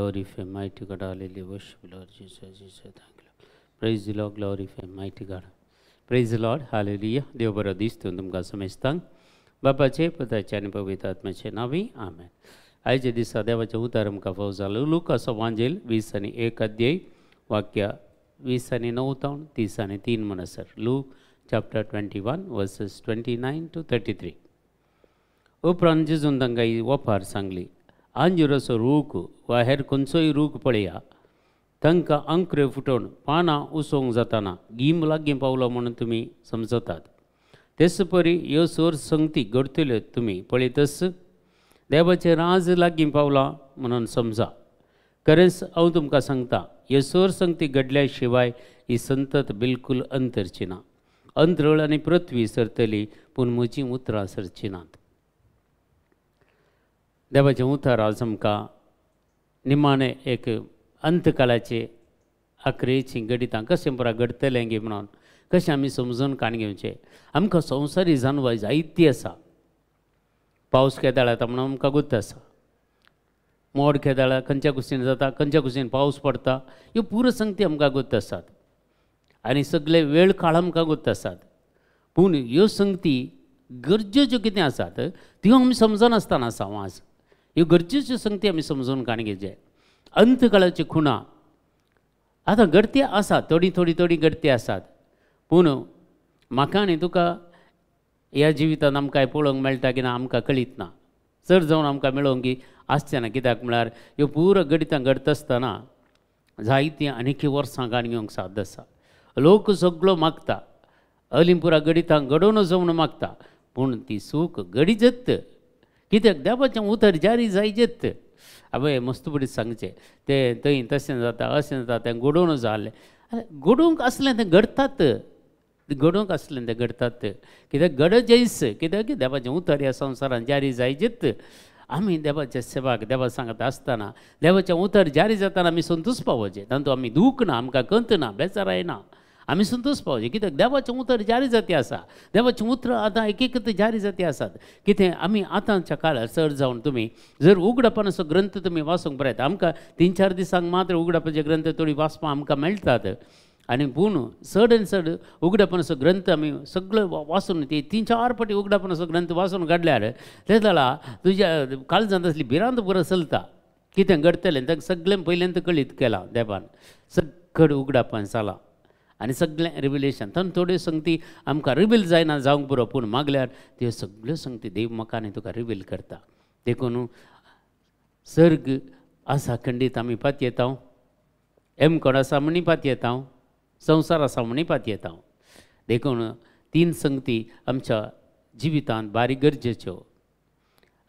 glorify mighty God, hallelujah, worship Lord Jesus, Jesus, thank you. Praise the Lord, glorify mighty God. Praise the Lord, hallelujah. देव बरं दिसतो तुमका समजतांग बापाचे पुत्राचे आणि पवित्र आत्म्याचे नावे आमेन. आयचे दिसा देवाच्या उतारम का पाऊस झाला. लुकास वांजेल 20:1 अध्याय वाक्य 20:9 30:3 मनसर. Luke chapter 21 verses 29 to 33. उपरांत जेजून तांकां ही वपार सांगली. आंजुरसो रूख वा हेर खंयचोय रूख पळया तांकां अंकरे फुटोवन पानां उसोंक जाताना गीम लागीं पावलो म्हणून तुमी समजतात. तेच परी ह्यो सोर संगती घडतल्यो तुमी पळयतस देवाचें राज लागीं पावलां म्हणून समजा. खरेंच हांव तुमकां सांगता ह्यो सोर संगती घडल्या शिवाय ही संतत बिलकुल अंतरची ना. अंतरळ आनी पृथ्वी सरतली पूण म्हजीं उतरां सरची नात. देवाचें उतर आज आमकां निमाणें एक अंतकालाचे आखरेची गडितां कशें पुरा घडतलें गे म्हणून कशें आमी समजून काण घेवचें. आमकां संवसारी जानवाय जायती आसा. पावस केदाळ येता म्हणून आमकां गुत्त आसा. मोड केदाळ खंयच्या कुशीन जाता, खंयच्या कुशीन पावस पडटा, ह्यो पुरो संगती आमकां गुत्त आसात. आनी सगळे वेळ काळ आमकां गुत्त आसात. पूण ह्यो संगती गरजेच्यो कितें आसात त्यो आमी समजनासतना आसा आज. ह्यो गरजेच्यो संगती आमी समजून काण घेवचे. अंतकाळाची खुणां आतां घडती आसात, थोडी घडती आसात. पूण म्हाका आनी तुका ह्या जिवितांत आमकां पळोवंक मेळटा की ना आमकां कळीत ना. चड जावन आमकां मेळोवंक आसचें ना. कित्याक म्हळ्यार ह्यो पुरो घडितां घडता आसतना जायतीं आनीक वर्सां काण घेवंक साध्य आसा. लोक सगळो मागता, हलीं पुरा घडितां घडोवन जावन मागता. पूण ती सूख घडीजत कित्याक देवाचें उतर जारी जायजेत. आवय मस्त बरी सांगचें तें थंय तशें जाता अशें जाता तें घडोवन जालें. घडोवंक आसलें तें घडतात. घडोवंक आसलें तें घडतात. कित्याक गरजेच कित्याक देवाचें उतर ह्या संवसारांत जारी जायजेत. आमी देवाचे सेवाक देवा सांगता आसतना देवाचें उतर जारी जाताना आमी संतोश पावोवचें. तातूंत आमी दूख ना, आमकां कंत ना, बेजार येना. आमी संतोश पावचें कित्याक देवाचें उतर जारी जाती आसा. देवाचें उतर आतां एक जारी जाती आसात. कितें आमी आतांच्या काळार चड जावन तुमी जर उगडापणाचो ग्रंथ तुमी वाचूंक पळयता. आमकां 3-4 दिसांक मात्र उगडापाचे ग्रंथ थोडी वाचपाक आमकां मेळटात. आनी पूण चड उगडापणाचो ग्रंथ आमी सगळो वाचून ती 3-4 फावटी उगडापणाचो ग्रंथ वाचून काडल्यार ते जाल्यार तुज्या काळजांत असली भिरांत पुरो चलता. कितें घडतलें तें सगळें पयलेंत कळीत केलां देवान. सगळें उगडापण जालां आनी सगळें रिविलेशन. तातूंत थोड्यो संगती आमकां रिवील जायना जावंक पुरो. पूण मागल्यार त्यो सगळ्यो संगती देव म्हाका आनी तुका रिवील करता. देखून सर्ग आसा खंडीत आमी पातयेता. कोण आसा म्हणी पातयेता. संवसार आसा म्हणी पातयेता. देखून 3 संगती आमच्या जिवितांत बारीक गरजेच्यो.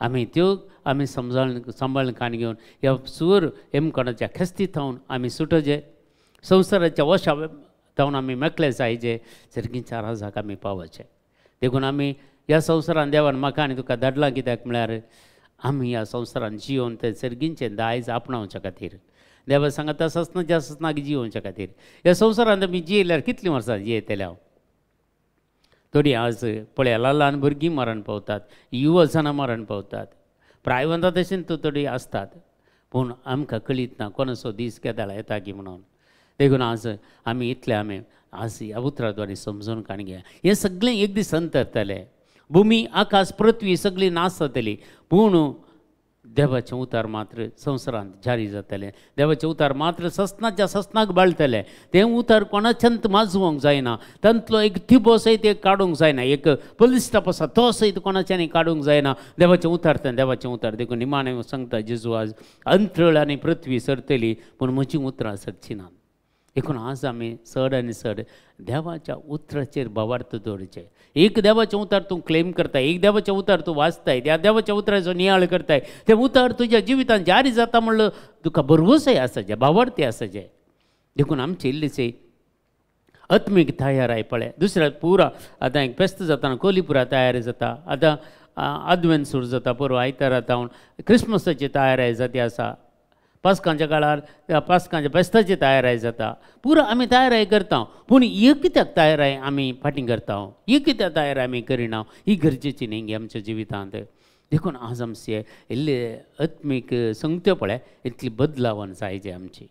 आमी त्यो आमी सांबाळून काण घेवन ह्या सुवर कोणाच्या खेस्ती थावन आमी सुटोवचे. संवसाराच्या वशा थावन आमी मेकळे जायचे. सर्गीच्या राजाक आमी पावचे. देखून आमी ह्या संवसारान देवान म्हाका आनी तुका धाडलां. कित्याक म्हळ्यार आमी ह्या संवसारान जियोन तें सर्गींचें दायज आपणावच्या खातीर. देवा सांगता ससनाच्या ससनाक जियोवच्या खातीर. ह्या संवसारांत आमी जियेल्यार कितलीं वर्सां जियेतले हांव. थोडी आज पळया ल्हान भुरगीं मरण पावतात, युवजनां मरण पावतात, प्रायवंतां तशें थोडी आसतात. पूण आमकां कळीत ना कोणाचो दीस केदाळ येता की म्हणून. देखून आज आमी इतले आमी आज ह्या उतराद्वारे समजून काण घेया. हें सगळें एक दीस अंतरतलें. भुमी आकाश पृथ्वी सगळीं नाश जातली. पूण देवाचें उतार मात्र संवसारांत जारी जातलें. देवाचें उतार मात्र ससनाच्या ससनाक बाळटलें. तें उतार कोणाच्यांत माजोवंक जायना. तांतलो एक थिबो सयत एक काडूंक जायना. एक पुलीस स्टाफ आसा तो सयत कोणाच्यांनी काडूंक जायना. देवाचें उतार तें देवाचें उतार. देखून निमाणें सांगता जेजू आज अंतरळ आनी पृथ्वी सरतली पूण म्हजीं उतरां सरचीं नात. देखून आज आमी चड आनी चड देवाच्या उतराचेर भावार्थ दवरचें. एक देवाचें उतार तूं क्लेम करताय, एक देवाचें उतार तूं वाचताय, त्या देवाच्या उतराचो नियाळ करताय. तें उतार तुज्या जिवितांत जारी जाता म्हणलं तुका भरवोसय आसाचे, भावार्थी आसाचे. देखून आमचे इल्लीशी आत्मीक तयाराय पळय. दुसऱ्या पुरा आतां एक फेस्त जाताना कोलीपुरा तयारी जाता. आतां आदवेन सुरू जाता. परवा आयतारा जावन क्रिस्मसाची तयाराय जाती आसा. पास्कांच्या काळार पास्कांच्या फेस्ताची तयाराय जाता. पुरो आमी तयाराय करता. पूण ही कित्याक तयाराय आमी फाटीं करता. ही कित्याक तयाराय आमी करिना. ही गरजेची न्ही गे आमच्या जिवितांत. देखून आज आमचे इल्ले आत्मीक संगत्यो पळय इतली बदलावण जायचे आमची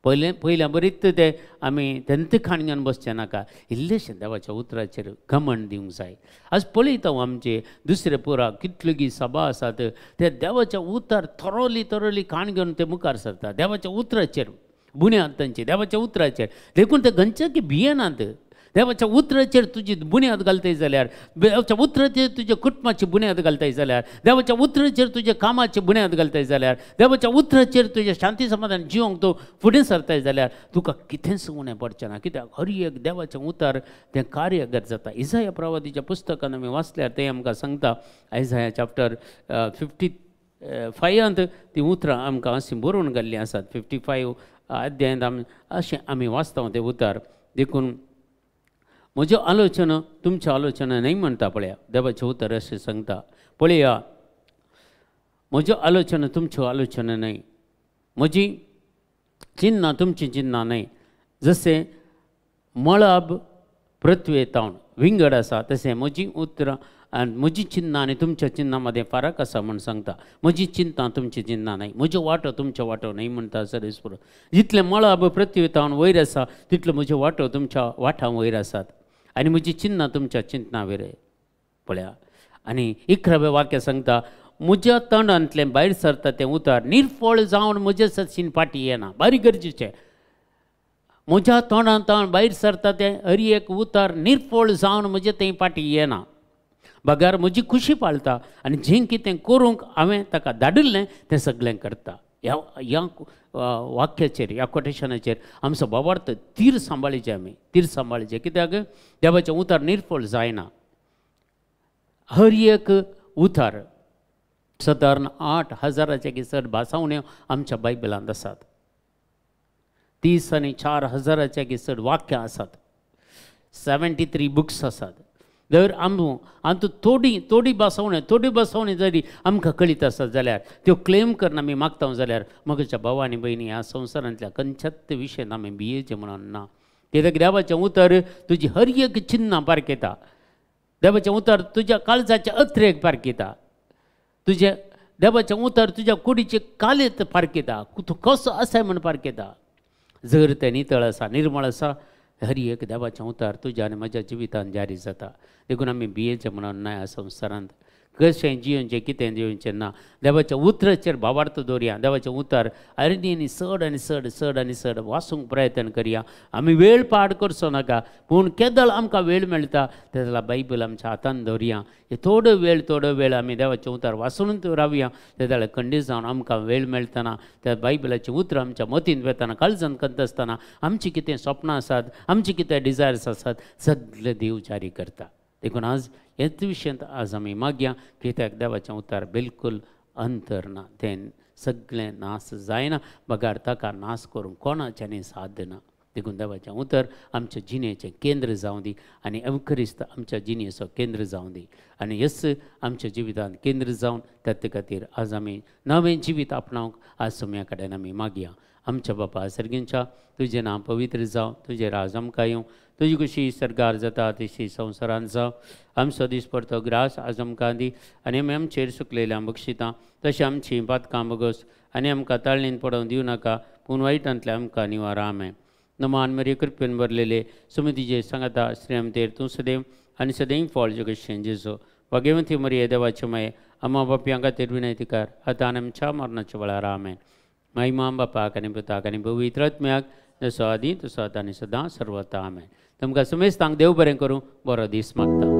पयल्या बरीच ते आमी तेंत खाणग्यान बसचे नाका इल्लेशें देवाच्या उतराचेर घमंड दिवंक जाय आज पळयता आमचे दुसरे पुरा कितल्यो सभा आसात ते देवाच्या उतार थरोली खाण घेवन ते मुखार सरता देवाच्या उतराचेर बुन्याद तांची देवाच्या उतराचेर देखून ते गंचे की भियेनात देवाच्या उतराचेर तुजी बुन्याद घालताय जाल्यार देवाच्या उतराचेर तुज्या कुटुंबाची बुन्याद घालताय जाल्यार देवाच्या उतराचेर तुज्या कामाची बुन्याद घालताय जाल्यार देवाच्या उतराचेर तुज्या शांती समाधान जिवंक तूं फुडें सरताय जाल्यार तुका कितेंच उणें पडचें ना कित्याक हर एक देवाचें उतार तें कार्य जाता इसाया प्रवादीच्या पुस्तकान आमी वाचल्यार तें आमकां सांगता इसाया चॅप्टर 55 ती उतरां आमकां अशीं बरोवन घाल्लीं आसात 55 अध्यायांत अशें आमी वाचता तें उतार देखून म्हज्यो आलोचना तुमच्या आलोचना न्हय म्हणटा पळया देवाचें उतर अशें सांगता पळया म्हज्यो आलोचना तुमच्यो आलोचना न्हय म्हजी चिन्नां तुमचीं चिन्नां न्हय जशें मळब पृथ्वेतावन विंगड आसा तशें म्हजीं उतरां आनी म्हजी चिन्नां आनी तुमच्या चिन्नां मदें फरक आसा म्हूण सांगता म्हजी चिंतां तुमची चिन्नां न्हय म्हजो वांटो तुमचो वांटो न्हय म्हणटा सरेस्पुर जितलें मळब पृथ्वेतावन वयर आसा तितलो म्हजो वांटो तुमच्या वाठां वयर आसात आनी म्हजी चिन्नां तुमच्या चिंतनां वयर पळया आनी 11वें वाक्य सांगता म्हज्या तोंडांतलें भायर सरता तें उतार निर्फळ जावन म्हजे सदशीन फाटी येना बारी गरजेचें म्हज्या तोंडांतल्यान भायर सरता तें हर एक उतार निर्फळ जावन म्हजे तें फाटी येना बगार म्हजी खुशी पाळता आनी जें कितें करूंक हांवें ताका धाडिल्लें तें सगळें करता ह्या वाक्याचेर ह्या कोटेशनाचेर आमचो भावार्थ तीर सांबाळचें आमी तीर सांबाळचें कित्याक देवाचें उतार निर्फळ जायना हर एक उतार सादारण 8,000च्या चड भासावण्यो आमच्या बायबलांत आसात 30 आनी 4,000च्या चड वाक्यां आसात 73 बुक्स आसात जर आमकां थोडी भासावणी जरी आमकां कळीत आसत जाल्यार त्यो क्लेम करून आमी मागता जाल्यार म्हज्या भावा आनी भयणी ह्या संवसारांतल्या खंयच्याच विशयान आमी भियेचें म्हणून ना कित्याक देवाचें उतर तुजी हर एक चिन्नां पारखता देवाचें उतर तुज्या काळजाच्या अत्रेक पारखता तुजें देवाचें उतर तुज्या कुडीचे कालेत पारखता तूं कसो आसाय म्हूण पारखता जर तें नितळ आसा निर्मळ आसा हर एक देवाचें उतार तुज्या आनी म्हज्या जिवितांत जारी जाता देखून आमी भियेचें म्हणून ना ह्या संवसारांत कशें जियोचें कितें जियोचें ना देवाच्या उतराचेर भावार्थ दवरया देवाचें उतार आनी चड वाचूंक प्रयत्न करया आमी वेळ पाड करचो नाका पूण केदळ आमकां वेळ मेळटा तेदळा बायबल आमच्या हातांत दवरया हे थोडो वेळ आमी देवाचें उतार वाचून रावया तेदळ खंडीत जावन आमकां वेळ मेळटना त्या बायबलाचें उतर आमच्या मतींत वेतना काळजांत कंत आसतना आमची कितें स्वप्नां आसात आमची कितें डिजायर्स आसात सगळे देव जारी करता देखून आज हेच विशयांत आज आमी मागया कित्याक देवाचें उतार बिलकूल अंतर ना तें सगळें नास जायना बगार ताका नास करूंक कोणाच्यानी साध्य ना देखून देवाचें उतर आमच्या जिणेचें केंद्र जावं दी आनी अवकरिस्त आमच्या जिणेचो केंद्र जावं दी आनी यस आमच्या जिवितांत केंद्र जावन त्या खातीर आज आमी नवें जिवीत आपणावंक आज सुम्या कडेन आमी मागया आमच्या बापा सर्गींच्या तुजें नांव पवित्र जावं तुजें राज आमकां येवं तुजी कशी सरकार जाता तशी संवसारांत जावं आमचो दीस पडतो ग्रास आज आमकां दी आनी आमी आमचेर सुकलेल्यां बक्षितां तशें आमची पातकां बगोस आनी आमकां ताळणेन पडोवन दिवं नाका पूण वायटांतल्या आमकां निवार आमेन नमान मेरी कृपेन भरलेले सुमतीजे सांगाता श्रेमतेर तूं सदैव आनी सदैव फळ जगतशें जेजो भगवंती मरिये देवाचे माये अम्मा बापयां खातीर विनंती कर आतां आनी आमच्या मरणाच्या वेळार आमेन महिमा बापाक आनी पुताक आनी पवित्र आत्म्याक जसो आदी तसो आतां आनी सदां सर्वता आमेन तुमकां समेस्तांक देव बरें करूं बरो दीस मागता